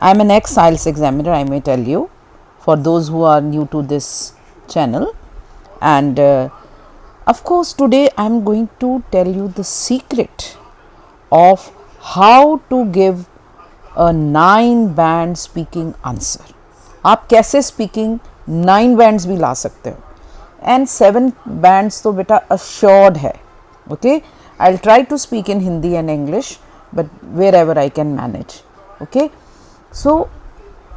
I am an ex-IELTS examiner, I may tell you, for those who are new to this channel. And of course, today I am going to tell you the secret of how to give a 9-band speaking answer. आप कैसे speaking 9 bands भी ला सकते हो, and 7 bands तो बेटा assured है. Okay, I'll try to speak in Hindi and English, but wherever I can manage. Okay, so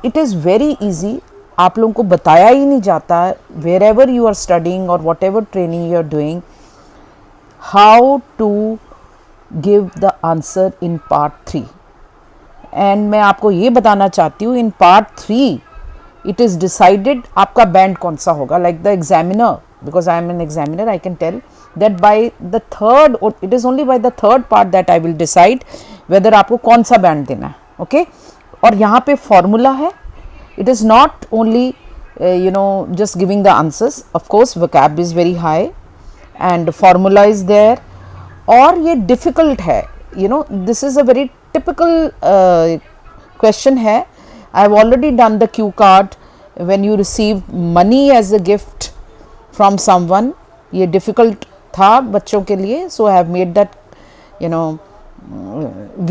it is very easy. आप लोगों को बताया ही नहीं जाता, wherever you are studying or whatever training you are doing, how to give the answer in part 3. And मैं आपको ये बताना चाहती हूँ, in part 3 it is decided आपका बैंड कौन सा होगा. Like the examiner, because I am an examiner, I can tell that by the third, it is only by the third part that I will decide whether आपको कौन सा band देना है. Okay, और यहाँ पे फॉर्मूला है. It is not only just giving the answers. Of course vocab is very high and formula is there. और ये difficult है, this is a very typical question है. I have already done the cue card when you receive money as a gift from someone. ये difficult था बच्चों के लिए, so I have made that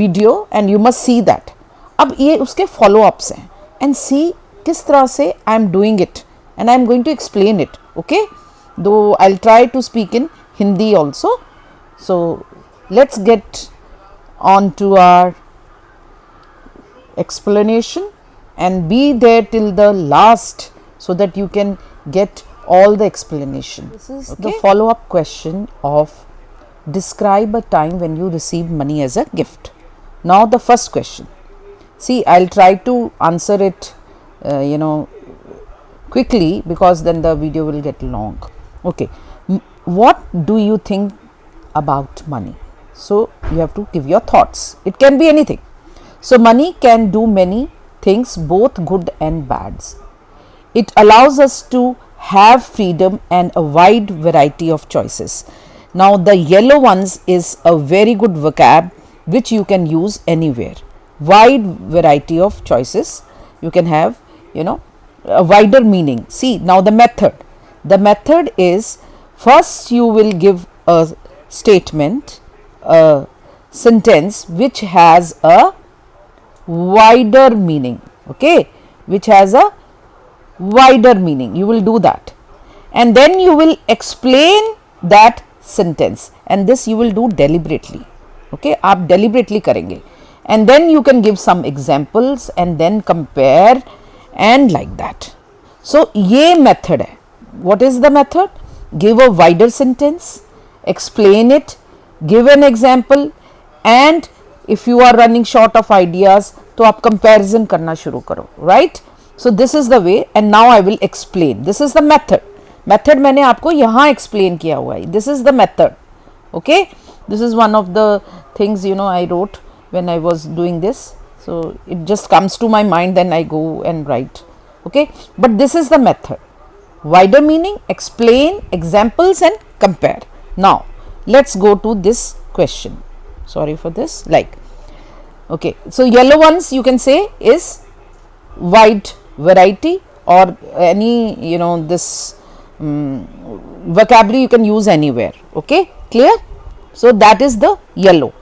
video and you must see that. अब ये उसके follow ups हैं and see किस तरह से I am doing it and I am going to explain it. Okay, though I'll try to speak in Hindi also. So let's get on to our explanation and be there till the last so that you can get all the explanation. This is the follow up question of describe a time when you received money as a gift. Now the first question, see, I'll try to answer it quickly because then the video will get long. Okay, what do you think about money? So you have to give your thoughts. It can be anything. So money can do many things, both good and bad. It allows us to have freedom and a wide variety of choices. Now the yellow ones is a very good vocab which you can use anywhere. Wide variety of choices, you can have a wider meaning. See, now the method. The method is, first you will give a statement, a sentence which has a wider meaning. Okay, which has a wider meaning. You will do that and then you will explain that sentence, and this you will do deliberately. Okay, आप deliberately करेंगे and then you can give some examples and then compare and like that. So ये method है. What is the method? Give a wider sentence, explain it, give an example, and if you are running short of ideas तो आप comparison करना शुरू करो, right? So this is the way and now I will explain. This is the method. Method मैंने आपको यहाँ explain किया हुआ है. This is the method. Okay, this is one of the things I wrote when I was doing this. So it just comes to my mind, then I go and write. Okay, but this is the method. Wider meaning, explain, examples and compare. Now let's go to this question. Sorry for this. Like, okay, so yellow ones you can say is wide variety or any this vocabulary you can use anywhere. Okay, clear? So that is the yellow.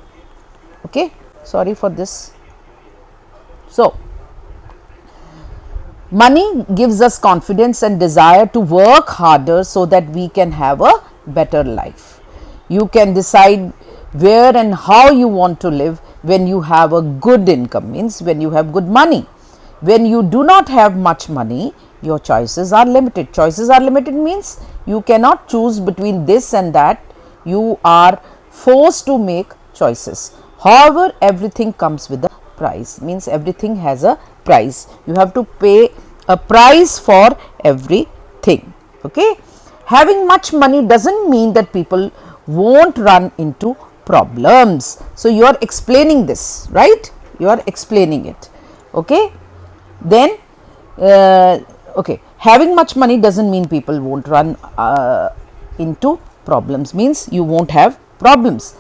Okay, sorry for this. So money gives us confidence and desire to work harder so that we can have a better life. You can decide where and how you want to live when you have a good income, means when you have good money. When you do not have much money, your choices are limited. Choices are limited means you cannot choose between this and that. You are forced to make choices. However, everything comes with a price, means everything has a price. You have to pay a price for everything. Okay, having much money doesn't mean that people won't run into problems. So you are explaining this, right? You are explaining it. Okay, then okay, having much money doesn't mean people won't run into problems, means you won't have problems.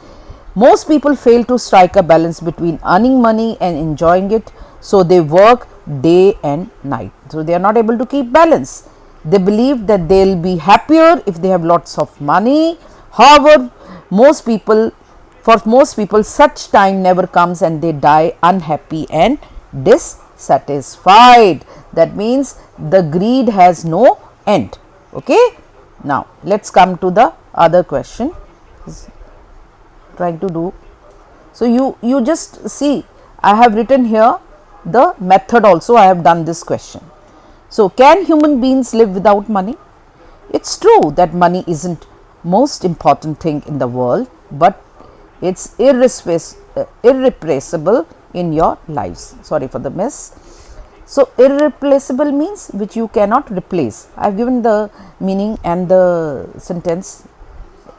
Most people fail to strike a balance between earning money and enjoying it. So they work day and night. So they are not able to keep balance. They believe that they'll be happier if they have lots of money. However, for most people, such time never comes and they die unhappy and dissatisfied. That means the greed has no end. Okay. Now let's come to the other question. Trying to do. So you just see, I have written here the method also. I have done this question. So can human beings live without money? It's true that money isn't most important thing in the world, but it's irreplaceable in your lives. Sorry for the miss. So irreplaceable means which you cannot replace. I have given the meaning and the sentence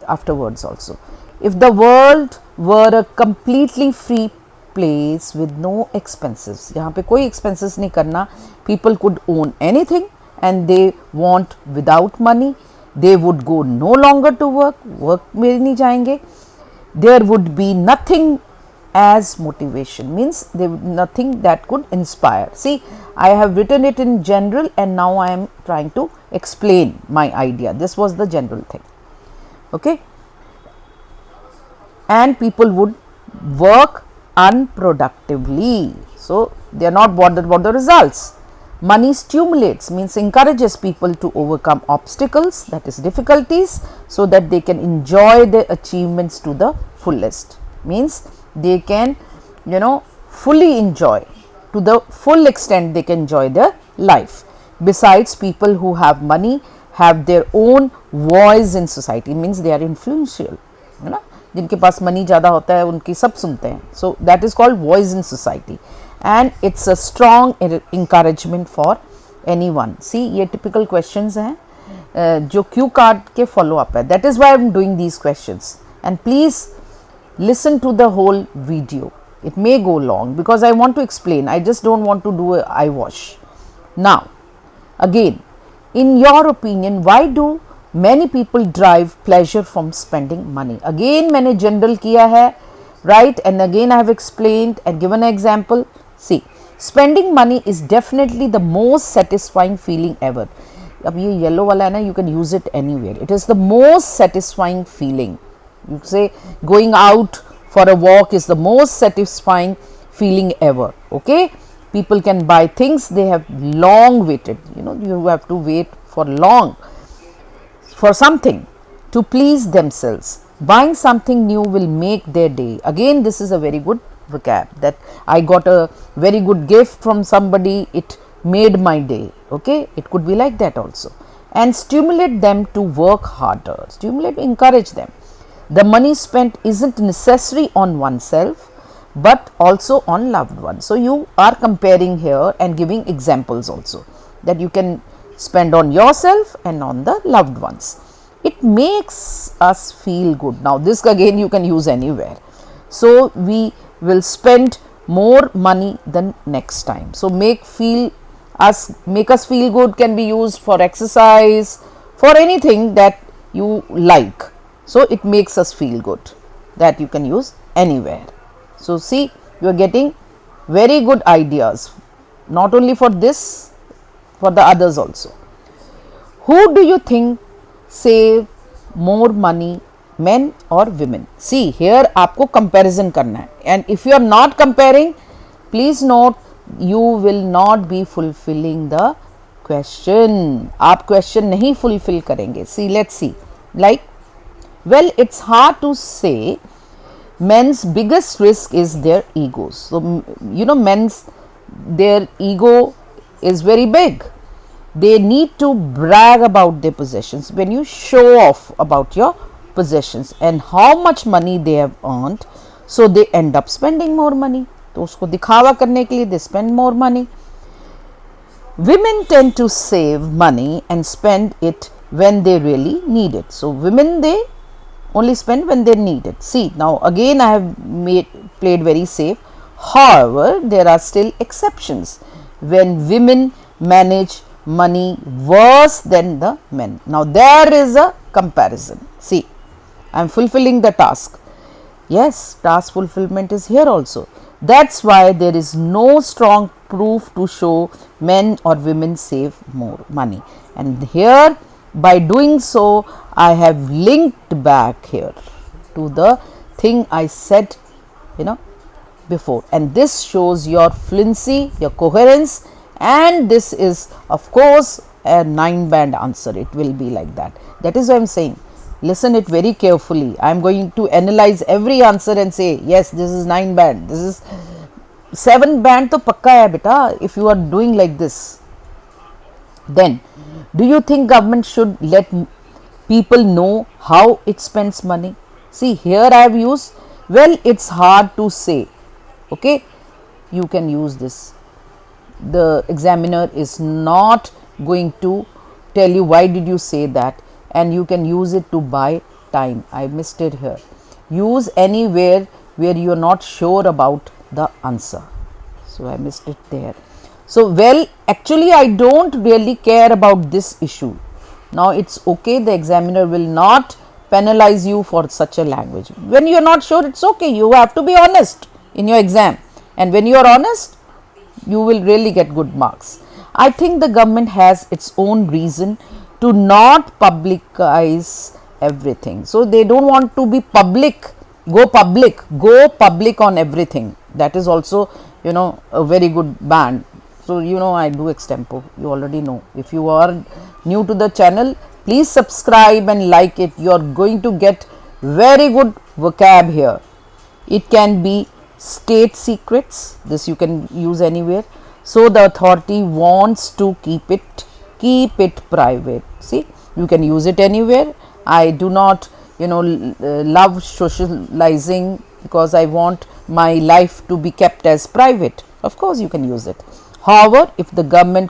afterwards also. If the world were a completely free place with no expenses, यहाँ पे कोई expenses नहीं करना, people could own anything and they want without money, they would go no longer to work में नहीं जाएंगे, there would be nothing as motivation, means there would nothing that could inspire. See, I have written it in general and now I am trying to explain my idea. This was the general thing. Okay. And people would work unproductively. So they are not bothered about the results. Money stimulates, means encourages people to overcome obstacles, that is difficulties, so that they can enjoy their achievements to the fullest. Means they can, fully enjoy, to the full extent they can enjoy their life. Besides, people who have money have their own voice in society, means they are influential. जिनके पास money ज़्यादा होता है उनकी सब सुनते हैं. So that is called voice in society and it's a strong encouragement for anyone. See, ये typical questions हैं जो क्यू कार्ड के फॉलो अप है. That is why I am doing these questions and please listen to the whole video. It may go long because I want to explain. I just don't want to do a eye wash. Now, again, in your opinion, why do many people derive pleasure from spending money? Again, मैंने general किया है, right? And again, I have explained and given an example. See, spending money is definitely the most satisfying feeling ever. अब ये yellow वाला है ना, you can use it anywhere. It is the most satisfying feeling. You say going out for a walk is the most satisfying feeling ever. Okay, people can buy things they have long waited. You have to wait for long for something to please themselves. Buying something new will make their day. Again, this is a very good vocab, that I got a very good gift from somebody, it made my day. Okay, it could be like that also. And stimulate them to work harder. Stimulate, encourage them. The money spent isn't necessary on oneself but also on loved ones. So you are comparing here and giving examples also, that you can spend on yourself and on the loved ones. It makes us feel good. Now this again you can use anywhere. So we will spend more money than next time. So make us feel good can be used for exercise, for anything that you like. So it makes us feel good, that you can use anywhere. So see, you are getting very good ideas, not only for this, for the others also. Who do you think save more money, men or women? See, here आपको comparison करना है, and if you are not comparing, please note, you will not be fulfilling the question. आप question नहीं fulfill करेंगे. See, let's see. Like, well, it's hard to say. Men's biggest risk is their egos. So their ego is very big. They need to brag about their possessions. When you show off about your possessions and how much money they have earned, so they end up spending more money. तो उसको दिखावा करने के लिए they spend more money. Women tend to save money and spend it when they really need it. So women, they only spend when they need it. See, now again I have played very safe. However, there are still exceptions when women manage money worse than the men. Now there is a comparison. See, I am fulfilling the task. Yes, task fulfillment is here also. That's why there is no strong proof to show men or women save more money. And here, by doing so, I have linked back here to the thing I said, before, and this shows your fluency, your coherence, and this is of course a 9-band answer. It will be like that. That is why I am saying, listen it very carefully. I am going to analyze every answer and say, yes, this is 9-band, this is 7-band, to pakka hai beta. If you are doing like this, then do you think government should let people know how it spends money? See, here I have used, well, it's hard to say. Okay, you can use this. The examiner is not going to tell you why did you say that, and you can use it to buy time. I missed it here. Use anywhere where you are not sure about the answer. So I missed it there. So, well, actually I don't really care about this issue. Now it's okay, the examiner will not penalize you for such a language. When you are not sure, it's okay. You have to be honest in your exam, and when you are honest, you will really get good marks. I think the government has its own reason to not publicize everything. So they don't want to be public, go public on everything. That is also, a very good band. So, I do extempo, you already know. If you are new to the channel, please subscribe and like it. You are going to get very good vocab here. It can be state secrets, this you can use anywhere. So the authority wants to keep it private. See, you can use it anywhere. I do not love socializing because I want my life to be kept as private. Of course you can use it. However, if the government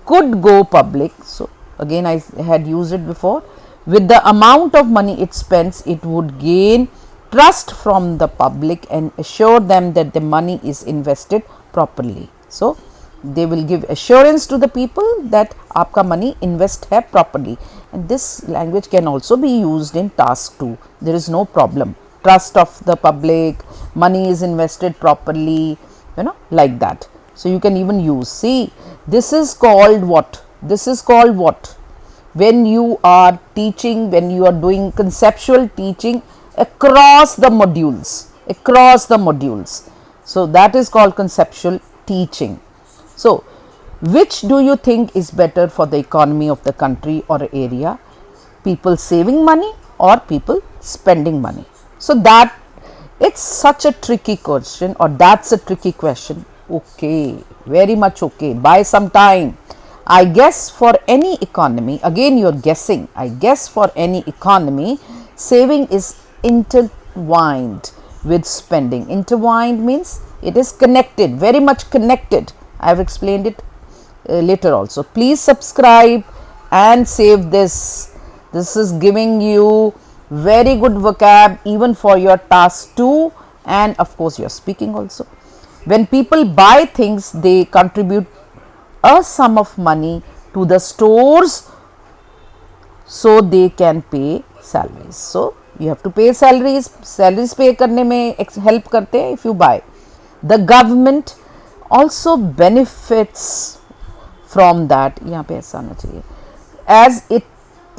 could go public, so again I had used it before, with the amount of money it spends, it would gain trust from the public and assure them that the money is invested properly. So they will give assurance to the people that aapka money invest hai properly, and this language can also be used in task 2. There is no problem. Trust of the public, money is invested properly, like that. So you can even use, see, this is called what? This is called what? When you are teaching, when you are doing conceptual teaching across the modules, so that is called conceptual teaching. So which do you think is better for the economy of the country or area? People saving money or people spending money? So that, it's such a tricky question, or that's a tricky question. Okay, very much okay. Buy some time. I guess for any economy, again you are guessing, I guess for any economy, saving is intertwined with spending. Intertwined means it is connected, very much connected. I have explained it later also. Please subscribe and save this. This is giving you very good vocab even for your task 2, and of course your speaking also. When people buy things, they contribute a sum of money to the stores so they can pay salaries. So you have to pay salaries. Salaries pay करने में help करते हैं if you buy. The government also benefits from that. यहाँ पे ऐसा आना चाहिए. As it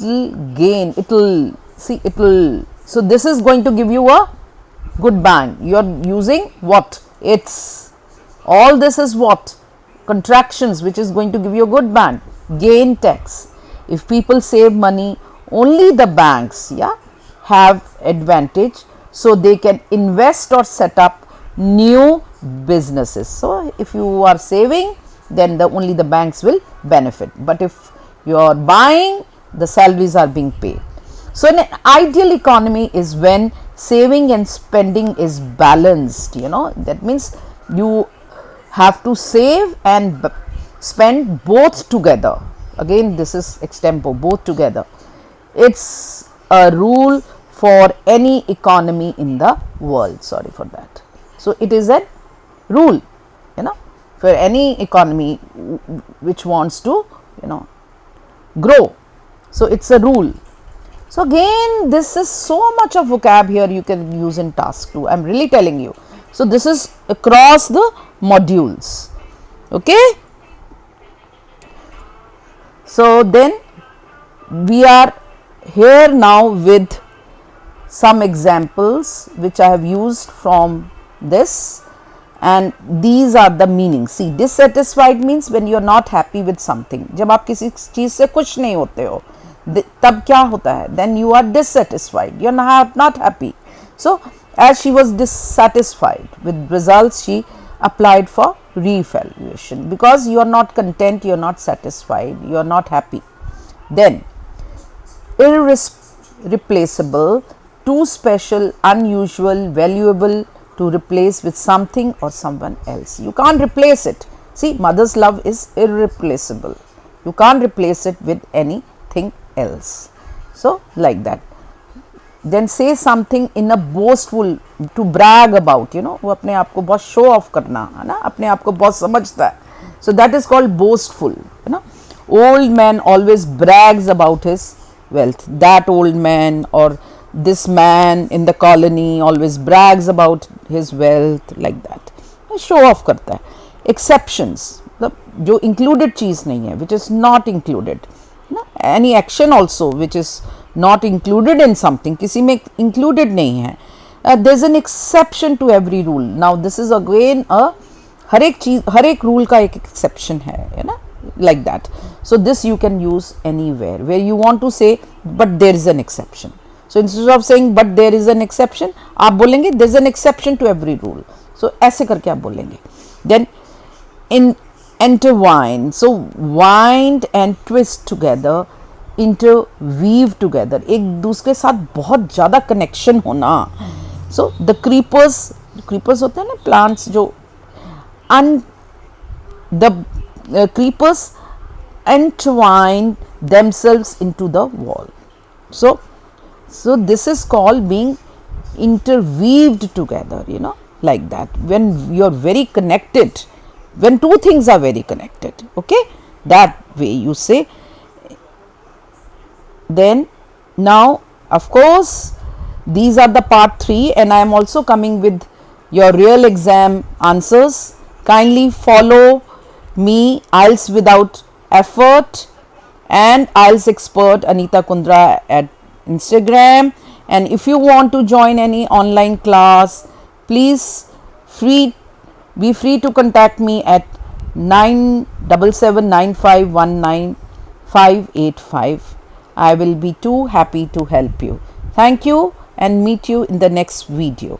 will gain, it will see, it will. So this is going to give you a good bang. You are using what? It's all this is what? Contractions, which is going to give you a good band. Gain tax. If people save money, only the banks have advantage, so they can invest or set up new businesses. So if you are saving, then only the banks will benefit. But if you are buying, the salaries are being paid. So an ideal economy is when saving and spending is balanced. That means you have to save and spend both together. Again, this is extempo, both together. It's a rule for any economy in the world. Sorry for that. So it is a rule, for any economy which wants to, grow. So it's a rule. So again, this is so much of vocab here you can use in task 2. I'm really telling you. So this is across the modules. Okay. So then we are here now with some examples which I have used from this, and these are the meanings. See, dissatisfied means when you are not happy with something. जब आप किसी चीज़ से खुश नहीं होते हो तब क्या होता है? Then you are dissatisfied, you are not happy. So as she was dissatisfied with results, she applied for re-evaluation because you are not content, you are not satisfied, you are not happy. Then irreplaceable, too special, unusual, valuable to replace with something or someone else. You can't replace it. See, mother's love is irreplaceable. You can't replace it with anything else. So like that. Then say something in a boastful, to brag about, you know, वो अपने आप को बहुत show off करना है ना, अपने आप को बहुत समझता है. So that is called boastful, you know. Old man always brags about his wealth. That old man or this man in the colony always brags about his wealth, like that. Show off करता है. Exceptions, जो included चीज़ नहीं है, which is not included. Any action also which is not included in something, किसी में included नहीं है. There is an exception to every rule. Now this is again a हर एक चीज, हर एक रूल का एक exception है ना, like that. So this you can use anywhere where you want to say but there is an exception. So instead of saying but there is an exception, आप बोलेंगे there is an exception to every rule. So ऐसे करके आप बोलेंगे. Then in intertwine, so wind and twist together, interweave together, एक दूसरे साथ बहुत ज़्यादा connection होना. So the creepers होते हैं ना plants जो the creepers entwine themselves into the wall. So this is called being interweaved together, you know, like that. When you are very connected, when two things are very connected, okay, that way you say. Then now of course these are the part 3 and I am also coming with your real exam answers. Kindly follow me, IELTS Without Effort and IELTS Expert Anita Kundra at Instagram. And if you want to join any online class, please be free to contact me at 9779519585. I will be too happy to help you. Thank you and meet you in the next video.